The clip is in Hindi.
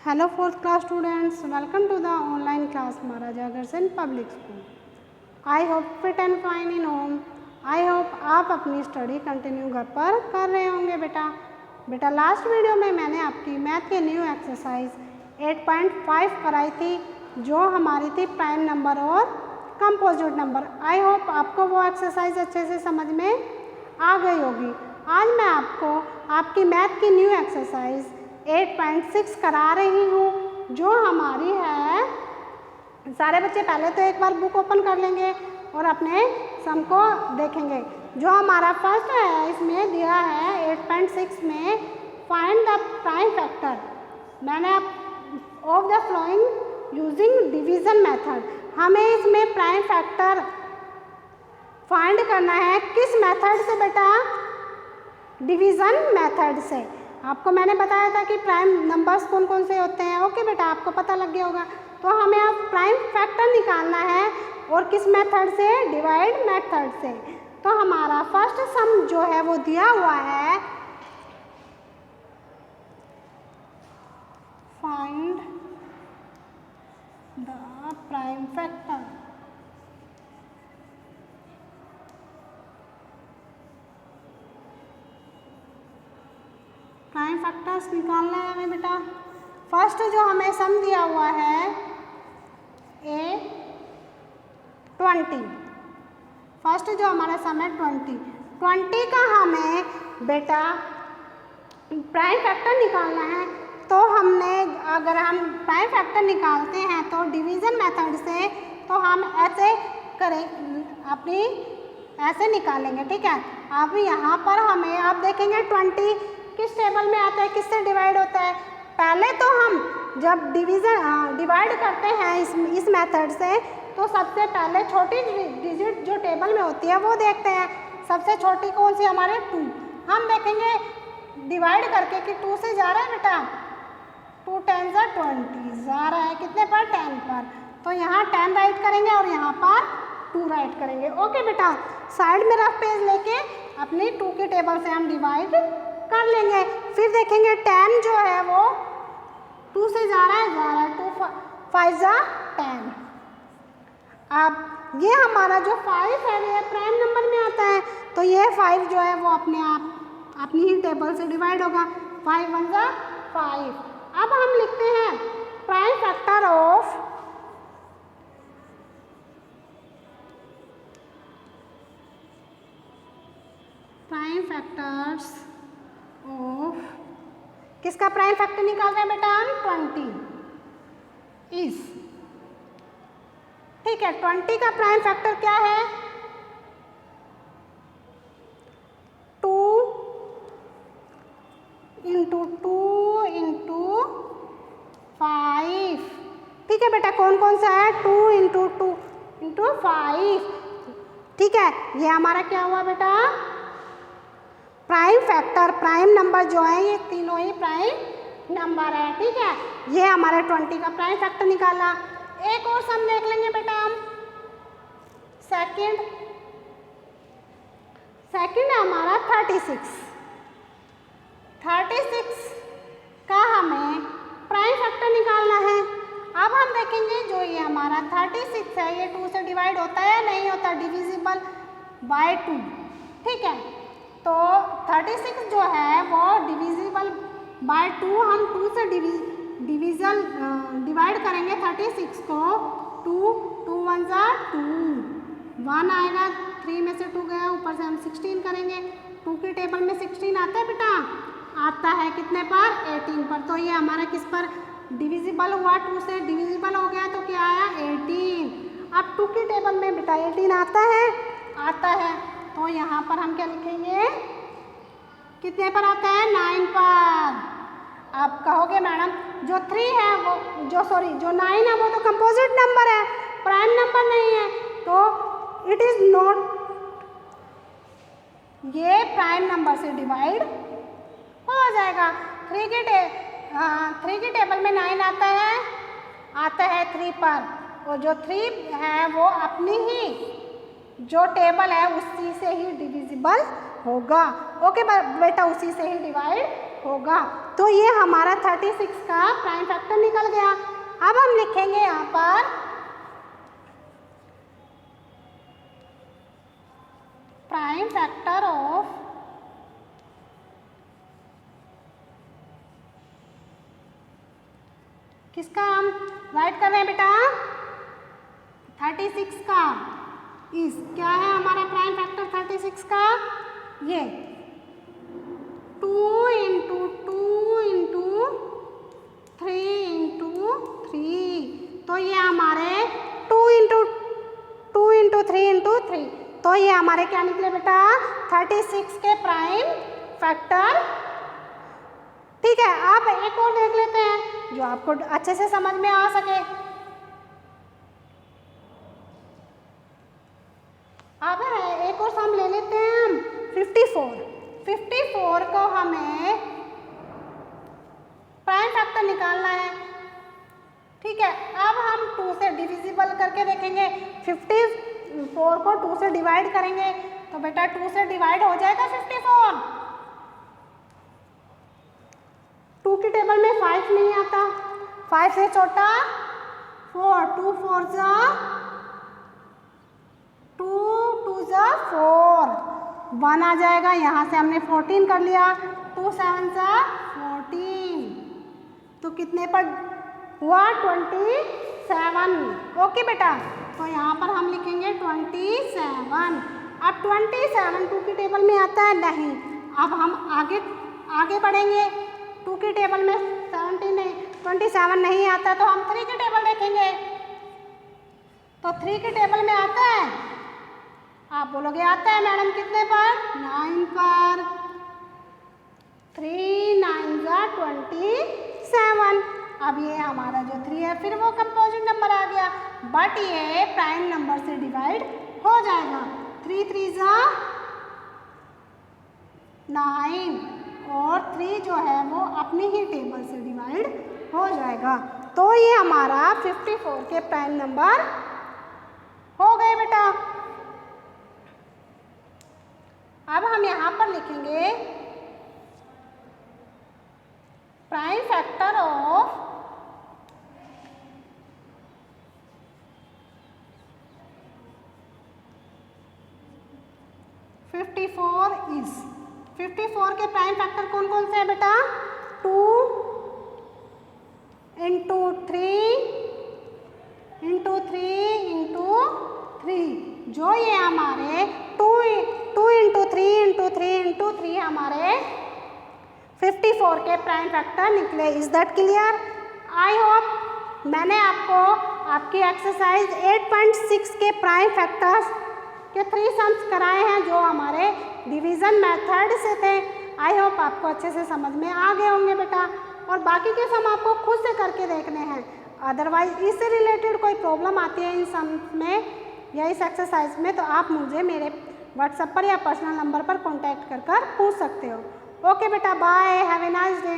Hello fourth class students, welcome to the online class Maharaja Agrawal Public School. I hope fit and fine in home. I hope आप अपनी स्टडी कंटिन्यू घर पर कर रहे होंगे बेटा लास्ट वीडियो में मैंने आपकी मैथ के न्यू एक्सरसाइज 8.5 कराई थी जो हमारी थी प्राइम नंबर और कंपोजिट नंबर। आई होप आपको वो एक्सरसाइज अच्छे से समझ में आ गई होगी। आज मैं आपको आपकी मैथ की न्यू एक्सरसाइज 8.6 करा रही हूँ जो हमारी है। सारे बच्चे पहले तो एक बार बुक ओपन कर लेंगे और अपने सम को देखेंगे। जो हमारा फर्स्ट है इसमें दिया है 8.6 में फाइंड द प्राइम फैक्टर। मैंने of the flowing using division method. हमें इसमें प्राइम फैक्टर फाइंड करना है किस मेथड से बेटा? डिवीजन मेथड से। आपको मैंने बताया था कि प्राइम नंबर्स कौन कौन से होते हैं। ओके बेटा, आपको पता लग गया होगा। तो हमें अब प्राइम फैक्टर निकालना है और किस मेथड से? डिवाइड मेथड से। तो हमारा फर्स्ट सम जो है वो दिया हुआ है find the prime factor. Prime factors निकालना है हमें बेटा। फर्स्ट जो हमें सम दिया हुआ है 20। फर्स्ट जो हमारा सम है 20 का हमें बेटा प्राइम फैक्टर निकालना है। तो हमने अगर हम प्राइम फैक्टर निकालते हैं तो डिवीजन मेथड से तो हम ऐसे करें अपनी ऐसे निकालेंगे। ठीक है, अब यहाँ पर हमें आप देखेंगे 20 किस टेबल में आता है, किससे डिवाइड होता है? पहले तो हम जब डिवाइड करते हैं इस मेथड से तो सबसे पहले छोटी डिजिट जो टेबल में होती है वो देखते हैं। सबसे छोटी कौन सी? हमारे 2। हम देखेंगे डिवाइड करके कि 2 से जा रहा है बेटा। 2 10 20 जा रहा है कितने पर? 10 पर। तो यहाँ 10 राइट करेंगे और यहाँ पर 2 राइट करेंगे। ओके बेटा, साइड में रफ पेज लेके अपनी 2 की टेबल से हम डिवाइड कर लेंगे। फिर देखेंगे 10 जो है वो 2 से जा रहा है 2 5 10। अब ये हमारा जो 5 है ये प्राइम नंबर में आता है तो ये 5 जो है वो अपने आप अपनी ही टेबल से डिवाइड होगा। 5 1 5। अब हम लिखते हैं prime factor of prime factors of किसका प्राइम फैक्टर निकाल रहे हैं बेटा? हम 20 इज। ठीक है, 20 का प्राइम फैक्टर क्या है? 2 इंटू 2 इंटू 5। ठीक है बेटा, कौन कौन सा है? 2 इंटू 2 इंटू 5। ठीक है, ये हमारा क्या हुआ बेटा? Prime factor. प्राइम नंबर जो है ये तीनों ही प्राइम नंबर है। ठीक है, ये हमारे 20 का प्राइम फैक्टर निकाला। एक और सम देख लेंगे बेटा हम। सेकंड है हमारा 36 का हमें प्राइम फैक्टर निकालना है। अब हम देखेंगे जो ये हमारा 36 है ये 2 से डिवाइड होता है? नहीं होता, डिविजिबल बाय 2। ठीक है, तो 36 जो है वो डिविजिबल बाय 2। हम 2 से डिवाइड करेंगे 36 को। 2 1 2 1 आएगा, 3 में से 2 गया, ऊपर से हम 16 करेंगे। 2 की टेबल में 16 आता है बेटा? आता है कितने पर? 18 पर। तो ये हमारा किस पर डिविजिबल हुआ? 2 से डिविजिबल हो गया तो क्या आया? 18। अब 2 की टेबल में बेटा 18 आता है? आता है। तो यहाँ पर हम क्या लिखेंगे? कितने पर आता है? 9 पर। आप कहोगे मैडम जो 3 है वो जो 9 है वो तो कंपोजिट नंबर है, प्राइम नंबर नहीं है, तो इट इज नॉट, ये प्राइम नंबर से डिवाइड हो जाएगा। 3 की टेबल में 9 आता है 3 पर, और जो 3 है वो अपनी ही जो टेबल है उसी से ही डिविजिबल होगा। ओके बेटा, उसी से ही डिवाइड होगा। तो ये हमारा 36 का प्राइम फैक्टर निकल गया। अब हम लिखेंगे यहाँ पर प्राइम फैक्टर ऑफ किसका हम राइट कर रहे हैं बेटा, 36 का। इस क्या है हमारा प्राइम फैक्टर 36 का, ये 2 इंटू 3, तो ये हमारे 2 इंटू 3, तो ये हमारे क्या निकले बेटा 36 के प्राइम फैक्टर। ठीक है, अब एक और देख लेते हैं जो आपको अच्छे से समझ में आ सके। अब एक और सम ले लेते हैं हम 54 को हमें प्राइम फैक्टर निकालना है। ठीक है, अब हम 2 से डिविजिबल करके देखेंगे। 54 को 2 से डिवाइड करेंगे तो बेटा 2 से डिवाइड हो जाएगा 54। 2 की टेबल में 5 नहीं आता, 5 से छोटा 4, 2 4 जा 2 जा 4, 1 आ जाएगा। यहाँ से हमने 14 कर लिया, 2 7 जा 14, तो कितने पर हुआ 27। ओके बेटा, तो यहाँ पर हम लिखेंगे 27। अब 27 2 की टेबल में आता है नहीं। अब हम आगे बढ़ेंगे। 2 की टेबल में 27 नहीं आता, तो हम 3 की टेबल देखेंगे। तो 3 की टेबल में आता है, आप बोलोगे आता है मैडम कितने पर, 9 पर। 3 9 जा 27। अब ये हमारा जो 3 है फिर वो कंपोजिट नंबर आ गया, बट ये प्राइम नंबर से डिवाइड हो जाएगा। 3 3 जा 9 और 3 जो है वो अपनी ही टेबल से डिवाइड हो जाएगा। तो ये हमारा 54 के प्राइम नंबर हो गए बेटा। अब हम यहाँ पर लिखेंगे प्राइम फैक्टर ऑफ 54 इज 54 के प्राइम फैक्टर कौन कौन से हैं बेटा, 2 इंटू 3 इंटू 3 जो ये हमारे 2 इंटू 3 हमारे 54 के प्राइम फैक्टर निकले। Is that clear? I hope मैंने आपको आपकी एक्सरसाइज 8.6 के प्राइम फैक्टर्स के 3 सम्स कराए हैं जो हमारे डिवीज़न मेथड से थे। आई होप आपको अच्छे से समझ में आ गए होंगे बेटा, और बाकी के सम आपको खुद से करके देखने हैं। अदरवाइज इससे रिलेटेड कोई प्रॉब्लम आती है इन सम में या इस एक्सरसाइज में, तो आप मुझे मेरे व्हाट्सएप पर या पर्सनल नंबर पर कॉन्टैक्ट कर पूछ सकते हो। ओके बेटा, bye, have a nice day.